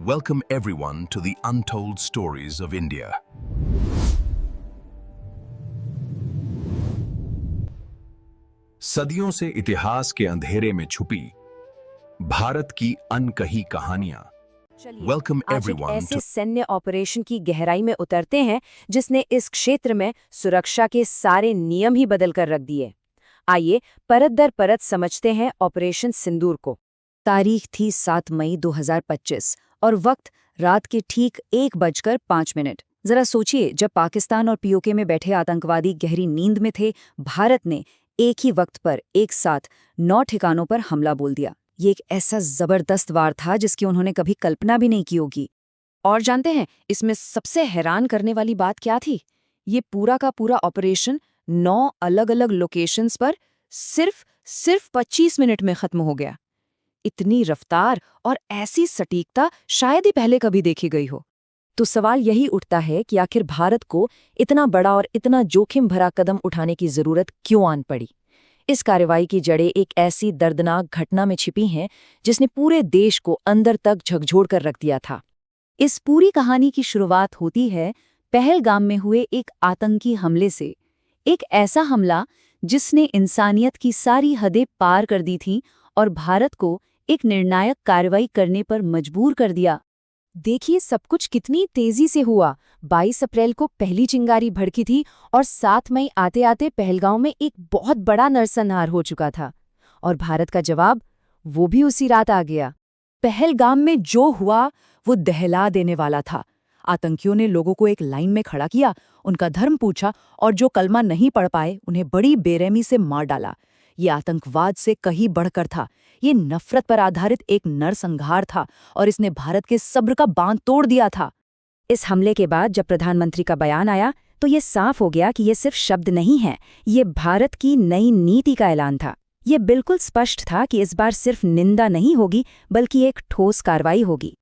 Welcome everyone to the Untold Stories of India. सदियों से इतिहास के अंधेरे में छुपी भारत की अनकही कहानियां। Welcome आज एक everyone ऐसे to सैन्य ऑपरेशन की गहराई में उतरते हैं जिसने इस क्षेत्र में सुरक्षा के सारे नियम ही बदल कर रख दिए। आइए परत दर परत समझते हैं ऑपरेशन सिंदूर को। तारीख थी 7 मई 2025 और वक्त रात के ठीक 1:05। जरा सोचिए, जब पाकिस्तान और पीओके में बैठे आतंकवादी गहरी नींद में थे, भारत ने एक ही वक्त पर एक साथ 9 ठिकानों पर हमला बोल दिया। ये एक ऐसा जबरदस्त वार था जिसकी उन्होंने कभी कल्पना भी नहीं की होगी। और जानते हैं इसमें सबसे हैरान करने वाली बात क्या थी? ये पूरा का पूरा ऑपरेशन 9 अलग-अलग लोकेशंस पर सिर्फ 25 मिनट में खत्म हो गया। इतनी रफ्तार और ऐसी सटीकता शायद ही पहले कभी देखी गई हो। तो सवाल यही उठता है कि आखिर भारत को इतना बड़ा और इतना जोखिम भरा कदम उठाने की जरूरत क्यों आन पड़ी? इस कार्रवाई की जड़ें एक ऐसी दर्दनाक घटना में छिपी हैं जिसने पूरे देश को अंदर तक झकझोर कर रख दिया था। इस पूरी कहानी की शुरुआत होती है पहलगाम में हुए एक आतंकी हमले से। एक ऐसा हमला जिसने इंसानियत की सारी हदें पार कर दी थीं और भारत को एक निर्णायक कार्रवाई करने पर मजबूर कर दिया। देखिए सब कुछ कितनी तेजी से हुआ। 22 अप्रैल को पहली चिंगारी भड़की थी और 7 मई आते आते पहलगांव में एक बहुत बड़ा नरसंहार हो चुका था। और भारत का जवाब वो भी उसी रात आ गया। पहलगाम में जो हुआ वो दहला देने वाला था। आतंकियों ने लोगों को एक लाइन में खड़ा किया, उनका धर्म पूछा और जो कलमा नहीं पढ़ पाए उन्हें बड़ी बेरहमी से मार डाला। ये आतंकवाद से कहीं बढ़कर था। ये नफरत पर आधारित एक नरसंहार था और इसने भारत के सब्र का बांध तोड़ दिया था। इस हमले के बाद जब प्रधानमंत्री का बयान आया तो ये साफ हो गया कि ये सिर्फ शब्द नहीं है, ये भारत की नई नीति का ऐलान था। ये बिल्कुल स्पष्ट था कि इस बार सिर्फ निंदा नहीं होगी बल्कि एक ठोस कार्रवाई होगी।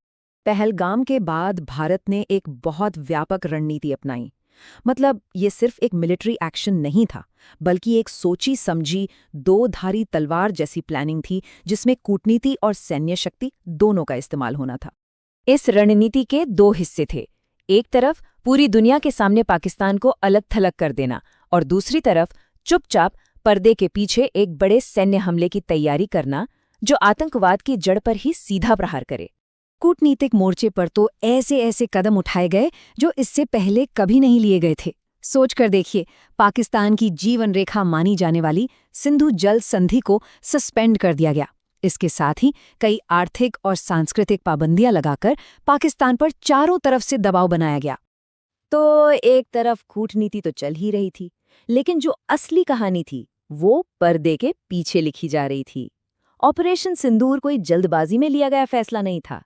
पहलगाम के बाद भारत ने एक बहुत व्यापक रणनीति अपनाई। मतलब ये सिर्फ एक मिलिट्री एक्शन नहीं था, बल्कि एक सोची समझी दो-धारी तलवार जैसी प्लानिंग थी जिसमें कूटनीति और सैन्य शक्ति दोनों का इस्तेमाल होना था। इस रणनीति के 2 हिस्से थे। एक तरफ पूरी दुनिया के सामने पाकिस्तान को अलग-थलग कर देना और दूसरी तरफ चुपचाप पर्दे के पीछे एक बड़े सैन्य हमले की तैयारी करना जो आतंकवाद की जड़ पर ही सीधा प्रहार करे। कूटनीतिक मोर्चे पर तो ऐसे कदम उठाए गए जो इससे पहले कभी नहीं लिए गए थे। सोचकर देखिए, पाकिस्तान की जीवन रेखा मानी जाने वाली सिंधु जल संधि को सस्पेंड कर दिया गया। इसके साथ ही कई आर्थिक और सांस्कृतिक पाबंदियां लगाकर पाकिस्तान पर चारों तरफ से दबाव बनाया गया। तो एक तरफ कूटनीति तो चल ही रही थी, लेकिन जो असली कहानी थी वो पर्दे के पीछे लिखी जा रही थी। ऑपरेशन सिंदूर कोई जल्दबाजी में लिया गया फैसला नहीं था।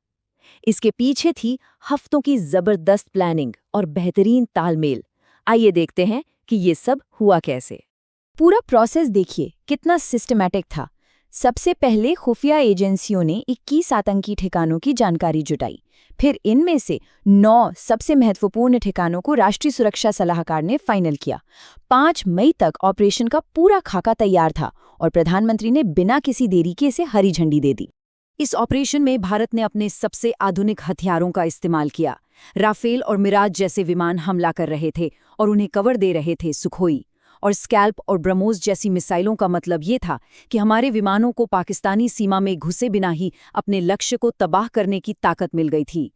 इसके पीछे थी हफ्तों की जबरदस्त प्लानिंग और बेहतरीन तालमेल। आइए देखते हैं कि ये सब हुआ कैसे। पूरा प्रोसेस देखिए कितना सिस्टमैटिक था। सबसे पहले खुफिया एजेंसियों ने 21 आतंकी ठिकानों की जानकारी जुटाई। फिर इनमें से 9 सबसे महत्वपूर्ण ठिकानों को राष्ट्रीय सुरक्षा सलाहकार ने फाइनल किया। 5 मई तक ऑपरेशन का पूरा खाका तैयार था और प्रधानमंत्री ने बिना किसी देरी के इसे हरी झंडी दे दी। इस ऑपरेशन में भारत ने अपने सबसे आधुनिक हथियारों का इस्तेमाल किया। राफेल और मिराज जैसे विमान हमला कर रहे थे और उन्हें कवर दे रहे थे सुखोई और स्कैल्प और ब्रह्मोस जैसी मिसाइलों का मतलब ये था कि हमारे विमानों को पाकिस्तानी सीमा में घुसे बिना ही अपने लक्ष्य को तबाह करने की ताकत मिल गई थी।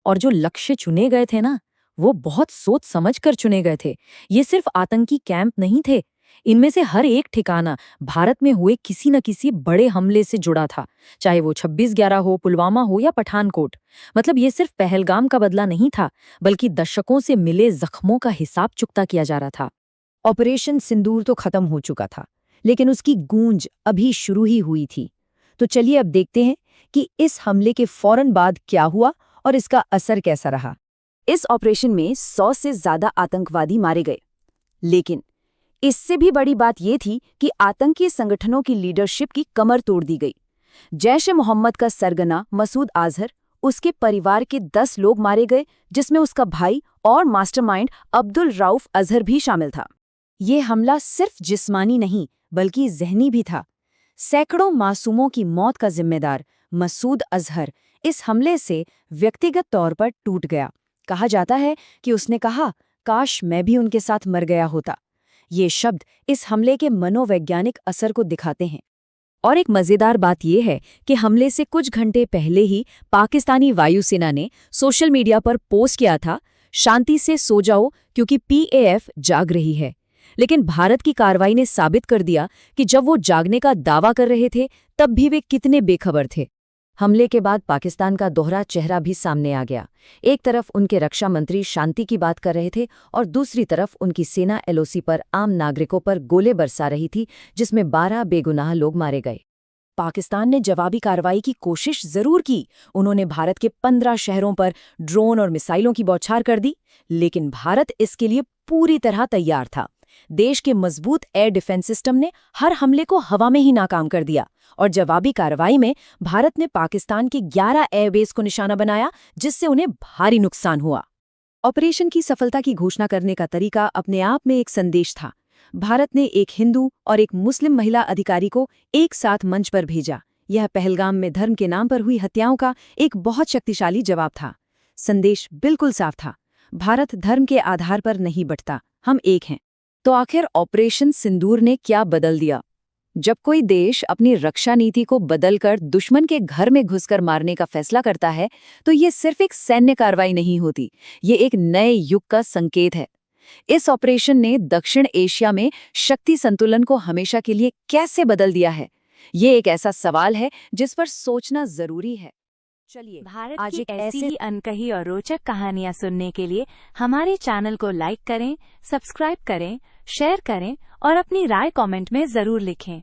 और जो लक्ष्य चुने गए थे ना, वो बहुत सोच समझ कर चुने गए थे। ये सिर्फ आतंकी कैंप नहीं थे, इनमें से हर एक ठिकाना भारत में हुए किसी न किसी बड़े हमले से जुड़ा था, चाहे वो 26/11 हो, पुलवामा हो या पठानकोट। मतलब ये सिर्फ पहलगाम का बदला नहीं था, बल्कि दशकों से मिले जख्मों का हिसाब चुकता किया जा रहा था। ऑपरेशन सिंदूर तो खत्म हो चुका था, लेकिन उसकी गूंज अभी शुरू ही हुई थी। तो चलिए अब देखते हैं कि इस हमले के फौरन बाद क्या हुआ और इसका असर कैसा रहा। इस ऑपरेशन में 100 से ज्यादा आतंकवादी मारे गए, लेकिन इससे भी बड़ी बात यह थी कि आतंकी संगठनों की लीडरशिप की कमर तोड़ दी गई। जैश-ए-मोहम्मद का सरगना मसूद अजहर, उसके परिवार के 10 लोग मारे गए, जिसमें उसका भाई और मास्टरमाइंड अब्दुल रऊफ अजहर भी शामिल था। ये हमला सिर्फ जिस्मानी नहीं बल्कि ज़हनी भी था। सैकड़ों मासूमों की मौत का जिम्मेदार मसूद अजहर इस हमले से व्यक्तिगत तौर पर टूट गया। कहा जाता है कि उसने कहा, काश मैं भी उनके साथ मर गया होता। ये शब्द इस हमले के मनोवैज्ञानिक असर को दिखाते हैं। और एक मजेदार बात यह है कि हमले से कुछ घंटे पहले ही पाकिस्तानी वायुसेना ने सोशल मीडिया पर पोस्ट किया था, शांति से सो जाओ क्योंकि PAF जाग रही है। लेकिन भारत की कार्रवाई ने साबित कर दिया कि जब वो जागने का दावा कर रहे थे तब भी वे कितने बेखबर थे। हमले के बाद पाकिस्तान का दोहरा चेहरा भी सामने आ गया। एक तरफ उनके रक्षा मंत्री शांति की बात कर रहे थे और दूसरी तरफ उनकी सेना LOC पर आम नागरिकों पर गोले बरसा रही थी, जिसमें 12 बेगुनाह लोग मारे गए। पाकिस्तान ने जवाबी कार्रवाई की कोशिश जरूर की। उन्होंने भारत के 15 शहरों पर ड्रोन और मिसाइलों की बौछार कर दी, लेकिन भारत इसके लिए पूरी तरह तैयार था। देश के मजबूत एयर डिफेंस सिस्टम ने हर हमले को हवा में ही नाकाम कर दिया और जवाबी कार्रवाई में भारत ने पाकिस्तान के 11 एयरबेस को निशाना बनाया, जिससे उन्हें भारी नुकसान हुआ। ऑपरेशन की सफलता की घोषणा करने का तरीका अपने आप में एक संदेश था। भारत ने एक हिंदू और एक मुस्लिम महिला अधिकारी को एक साथ मंच पर भेजा। यह पहलगाम में धर्म के नाम पर हुई हत्याओं का एक बहुत शक्तिशाली जवाब था। संदेश बिल्कुल साफ था, भारत धर्म के आधार पर नहीं बंटता, हम एक हैं। तो आखिर ऑपरेशन सिंदूर ने क्या बदल दिया? जब कोई देश अपनी रक्षा नीति को बदलकर दुश्मन के घर में घुसकर मारने का फैसला करता है, तो ये सिर्फ एक सैन्य कार्रवाई नहीं होती, ये एक नए युग का संकेत है। इस ऑपरेशन ने दक्षिण एशिया में शक्ति संतुलन को हमेशा के लिए कैसे बदल दिया है, ये एक ऐसा सवाल है जिस पर सोचना जरूरी है। चलिए, भारत आज की ऐसी ही अनकही और रोचक कहानियां सुनने के लिए हमारे चैनल को लाइक करें, सब्सक्राइब करें, शेयर करें और अपनी राय कमेंट में जरूर लिखें।